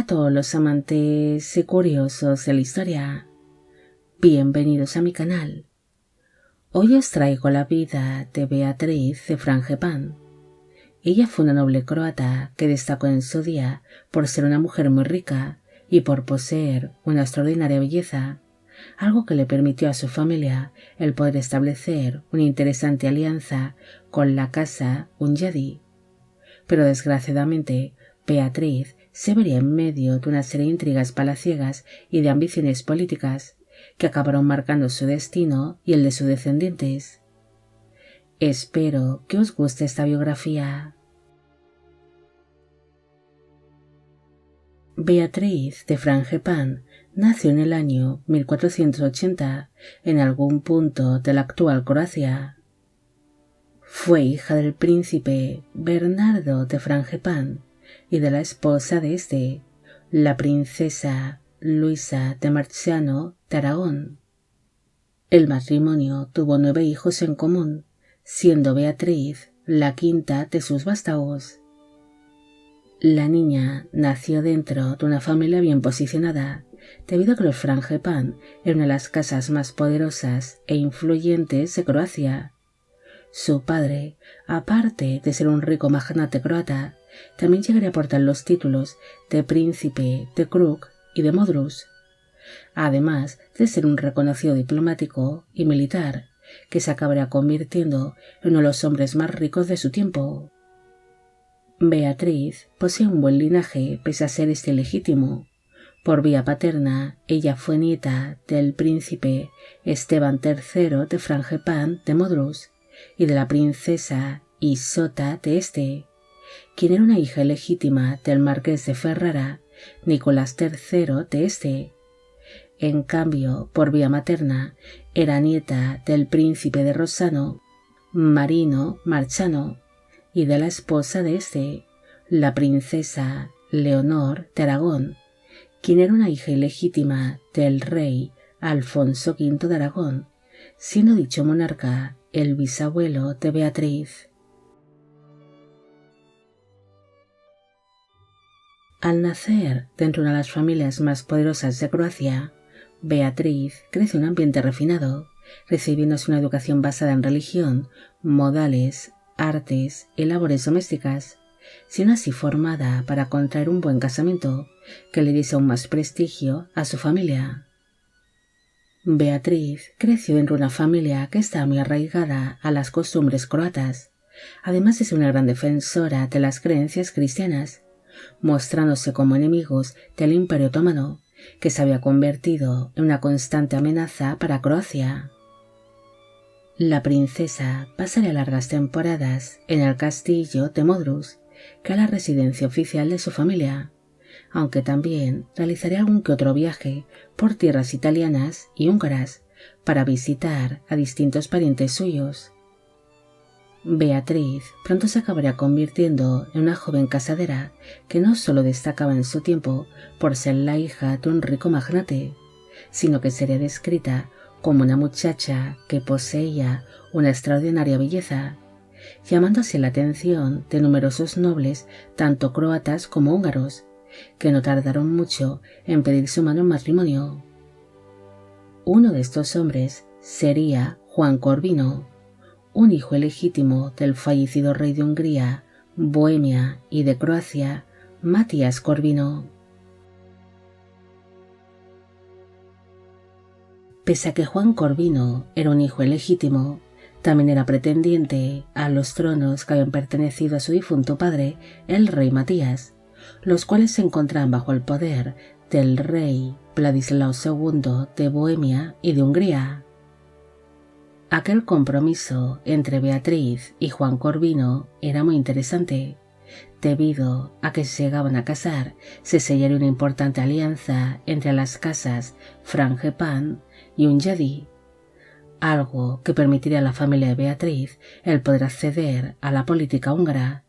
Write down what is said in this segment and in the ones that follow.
a todos los amantes y curiosos de la historia. Bienvenidos a mi canal. Hoy os traigo la vida de Beatriz de Frangepán. Ella fue una noble croata que destacó en su día por ser una mujer muy rica y por poseer una extraordinaria belleza, algo que le permitió a su familia el poder establecer una interesante alianza con la casa Hunyadi. Pero desgraciadamente, Beatriz se vería en medio de una serie de intrigas palaciegas y de ambiciones políticas que acabaron marcando su destino y el de sus descendientes. Espero que os guste esta biografía. Beatriz de Frangepán nació en el año 1480 en algún punto de la actual Croacia. Fue hija del príncipe Bernardo de Frangepán y de la esposa de este, la princesa Luisa de Marciano de Aragón. El matrimonio tuvo 9 hijos en común, siendo Beatriz la quinta de sus vástagos. La niña nació dentro de una familia bien posicionada, debido a que los Frangepán eran una de las casas más poderosas e influyentes de Croacia. Su padre, aparte de ser un rico magnate croata, también llegaría a portar los títulos de príncipe de Kruk y de Modrus, además de ser un reconocido diplomático y militar que se acabaría convirtiendo en uno de los hombres más ricos de su tiempo. Beatriz posee un buen linaje pese a ser ilegítimo. Por vía paterna, ella fue nieta del príncipe Esteban III de Frangepán de Modrus y de la princesa Isota de este, quien era una hija legítima del marqués de Ferrara, Nicolás III de este. En cambio, por vía materna, era nieta del príncipe de Rossano, Marino Marciano, y de la esposa de este, la princesa Leonor de Aragón, quien era una hija ilegítima del rey Alfonso V de Aragón, siendo dicho monarca el bisabuelo de Beatriz. Al nacer dentro de una de las familias más poderosas de Croacia, Beatriz creció en un ambiente refinado, recibiéndose una educación basada en religión, modales, artes y labores domésticas, siendo así formada para contraer un buen casamiento que le diese aún más prestigio a su familia. Beatriz creció dentro de una familia que estaba muy arraigada a las costumbres croatas, además de ser una gran defensora de las creencias cristianas, mostrándose como enemigos del Imperio Otomano, que se había convertido en una constante amenaza para Croacia. La princesa pasaría largas temporadas en el castillo de Modrus, que era la residencia oficial de su familia, aunque también realizaría algún que otro viaje por tierras italianas y húngaras para visitar a distintos parientes suyos. Beatriz pronto se acabaría convirtiendo en una joven casadera que no solo destacaba en su tiempo por ser la hija de un rico magnate, sino que sería descrita como una muchacha que poseía una extraordinaria belleza, llamando así la atención de numerosos nobles, tanto croatas como húngaros, que no tardaron mucho en pedir su mano en matrimonio. Uno de estos hombres sería Juan Corvino, un hijo ilegítimo del fallecido rey de Hungría, Bohemia y de Croacia, Matías Corvino. Pese a que Juan Corvino era un hijo ilegítimo, también era pretendiente a los tronos que habían pertenecido a su difunto padre, el rey Matías, los cuales se encontraban bajo el poder del rey Vladislao II de Bohemia y de Hungría. Aquel compromiso entre Beatriz y Juan Corvino era muy interesante, debido a que si se llegaban a casar se sellaría una importante alianza entre las casas Frangepán y Hunyadi, algo que permitiría a la familia de Beatriz el poder acceder a la política húngara,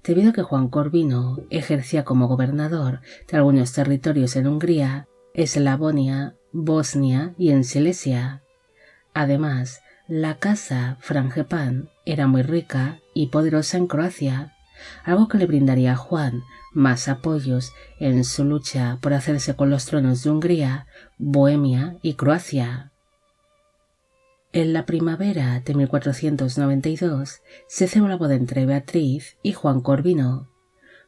debido a que Juan Corvino ejercía como gobernador de algunos territorios en Hungría, Eslavonia, Bosnia y en Silesia. Además, la casa Frangepán era muy rica y poderosa en Croacia, algo que le brindaría a Juan más apoyos en su lucha por hacerse con los tronos de Hungría, Bohemia y Croacia. En la primavera de 1492 se celebró la boda entre Beatriz y Juan Corvino.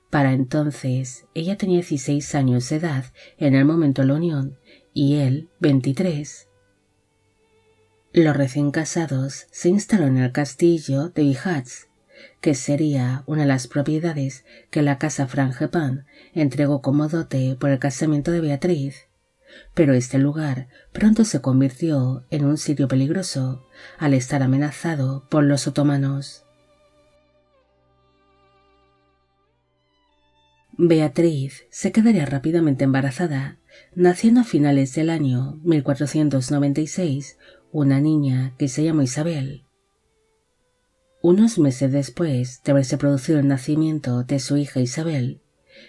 Para entonces ella tenía 16 años de edad en el momento de la unión y él 23. Los recién casados se instalaron en el castillo de Bihatz, que sería una de las propiedades que la casa Frangepán entregó como dote por el casamiento de Beatriz. Pero este lugar pronto se convirtió en un sitio peligroso al estar amenazado por los otomanos. Beatriz se quedaría rápidamente embarazada, naciendo a finales del año 1496 una niña que se llamó Isabel. Unos meses después de haberse producido el nacimiento de su hija Isabel,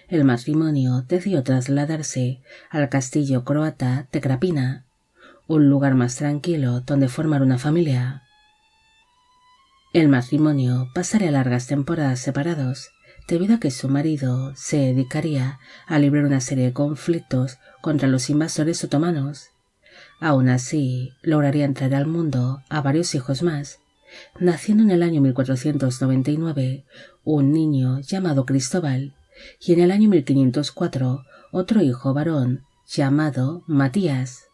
el matrimonio decidió trasladarse al castillo croata de Krapina, un lugar más tranquilo donde formar una familia. El matrimonio pasaría largas temporadas separados, debido a que su marido se dedicaría a librar una serie de conflictos contra los invasores otomanos. Aún así, lograría traer al mundo a varios hijos más, naciendo en el año 1499 un niño llamado Cristóbal y en el año 1504 otro hijo varón llamado Matías.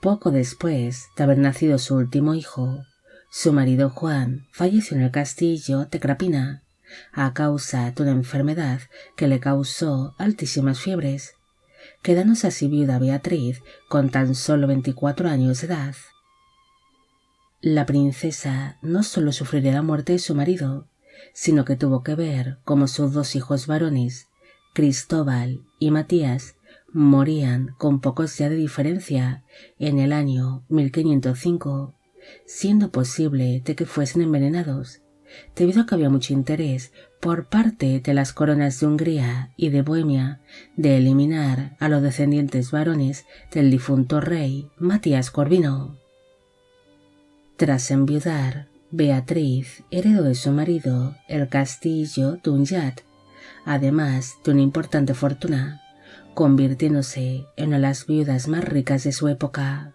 Poco después de haber nacido su último hijo, su marido Juan falleció en el castillo de Krapina a causa de una enfermedad que le causó altísimas fiebres, quedándose así viuda Beatriz con tan solo 24 años de edad. La princesa no solo sufriría la muerte de su marido, sino que tuvo que ver cómo sus dos hijos varones, Cristóbal y Matías, morían con pocos días de diferencia en el año 1505, siendo posible de que fuesen envenenados, debido a que había mucho interés por parte de las coronas de Hungría y de Bohemia de eliminar a los descendientes varones del difunto rey Matías Corvino. Tras enviudar, Beatriz heredó de su marido el castillo de Unjat, además de una importante fortuna, convirtiéndose en una de las viudas más ricas de su época.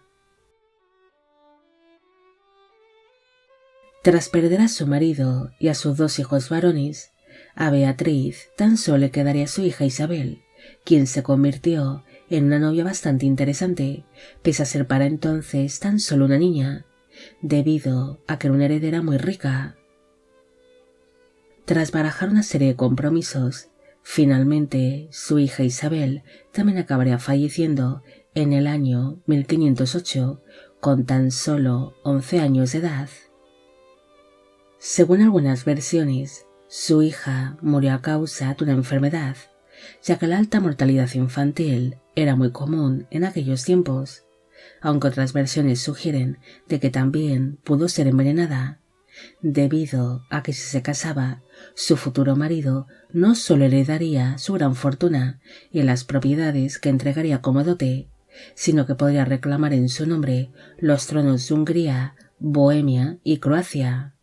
Tras perder a su marido y a sus dos hijos varones, a Beatriz tan solo le quedaría su hija Isabel, quien se convirtió en una novia bastante interesante, pese a ser para entonces tan solo una niña, debido a que era una heredera muy rica. Tras barajar una serie de compromisos, finalmente su hija Isabel también acabaría falleciendo en el año 1508 con tan solo 11 años de edad. Según algunas versiones, su hija murió a causa de una enfermedad, ya que la alta mortalidad infantil era muy común en aquellos tiempos, aunque otras versiones sugieren de que también pudo ser envenenada, debido a que si se casaba, su futuro marido no solo heredaría su gran fortuna y las propiedades que entregaría como dote, sino que podría reclamar en su nombre los tronos de Hungría, Bohemia y Croacia.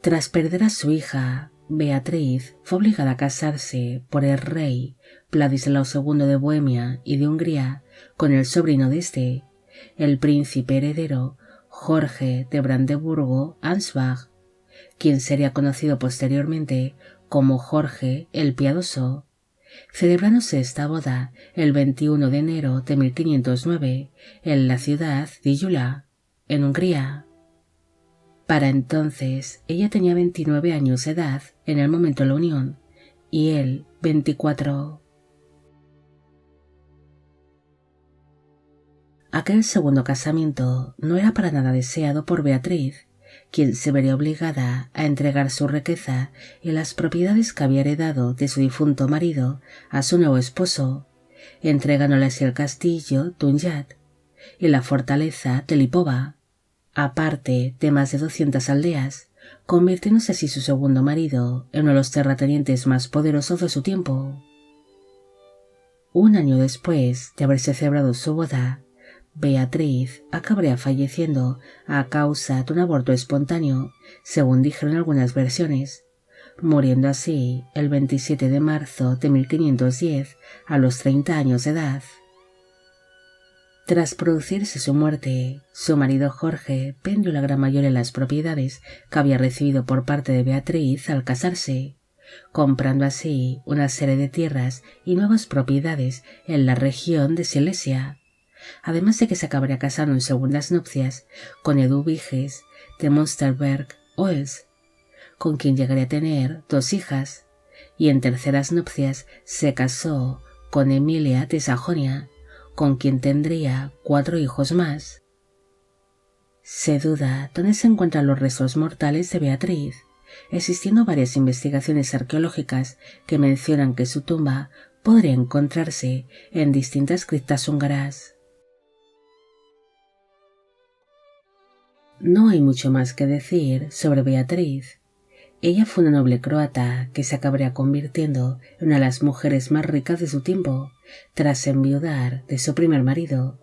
Tras perder a su hija, Beatriz fue obligada a casarse por el rey Vladislao II de Bohemia y de Hungría con el sobrino de este, el príncipe heredero Jorge de Brandeburgo-Ansbach, quien sería conocido posteriormente como Jorge el Piadoso, celebrándose esta boda el 21 de enero de 1509 en la ciudad de Gyula, en Hungría. Para entonces ella tenía 29 años de edad en el momento de la unión y él 24. Aquel segundo casamiento no era para nada deseado por Beatriz, quien se vería obligada a entregar su riqueza y las propiedades que había heredado de su difunto marido a su nuevo esposo, entregándole así el castillo Tunjat y la fortaleza de Lipova, aparte de más de 200 aldeas, convirtiéndose así su segundo marido en uno de los terratenientes más poderosos de su tiempo. Un año después de haberse celebrado su boda, Beatriz acabaría falleciendo a causa de un aborto espontáneo, según dijeron algunas versiones, muriendo así el 27 de marzo de 1510 a los 30 años de edad. Tras producirse su muerte, su marido Jorge vendió la gran mayoría de las propiedades que había recibido por parte de Beatriz al casarse, comprando así una serie de tierras y nuevas propiedades en la región de Silesia, además de que se acabaría casando en segundas nupcias con Eduviges de Münsterberg-Oels, con quien llegaría a tener 2 hijas, y en terceras nupcias se casó con Emilia de Sajonia, con quien tendría 4 hijos más. Se duda dónde se encuentran los restos mortales de Beatriz, existiendo varias investigaciones arqueológicas que mencionan que su tumba podría encontrarse en distintas criptas húngaras. No hay mucho más que decir sobre Beatriz. Ella fue una noble croata que se acabaría convirtiendo en una de las mujeres más ricas de su tiempo, tras enviudar de su primer marido,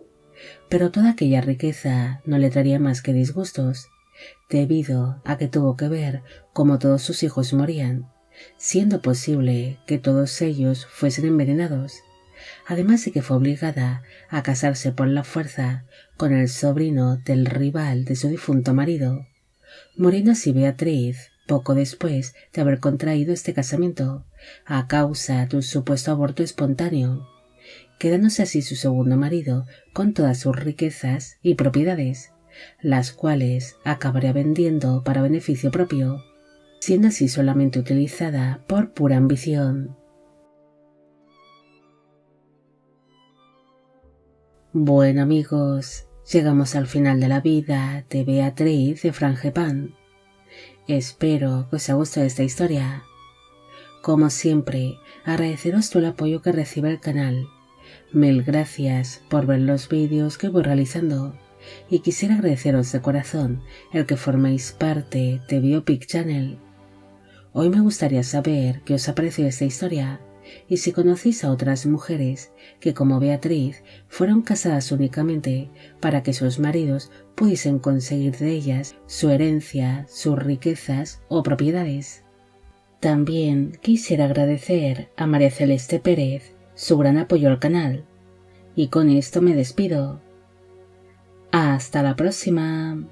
pero toda aquella riqueza no le traería más que disgustos, debido a que tuvo que ver cómo todos sus hijos morían, siendo posible que todos ellos fuesen envenenados, además de que fue obligada a casarse por la fuerza con el sobrino del rival de su difunto marido, muriendo así Beatriz poco después de haber contraído este casamiento, a causa de un supuesto aborto espontáneo, quedándose así su segundo marido con todas sus riquezas y propiedades, las cuales acabaría vendiendo para beneficio propio, siendo así solamente utilizada por pura ambición. Bueno amigos, llegamos al final de la vida de Beatriz de Frangipane. Espero que os haya gustado esta historia. Como siempre, agradeceros todo el apoyo que recibe el canal. Mil gracias por ver los vídeos que voy realizando y quisiera agradeceros de corazón el que forméis parte de Biopic Channel. Hoy me gustaría saber qué os ha parecido esta historia y si conocéis a otras mujeres que, como Beatriz, fueron casadas únicamente para que sus maridos pudiesen conseguir de ellas su herencia, sus riquezas o propiedades. También quisiera agradecer a María Celeste Pérez su gran apoyo al canal. Y con esto me despido. ¡Hasta la próxima!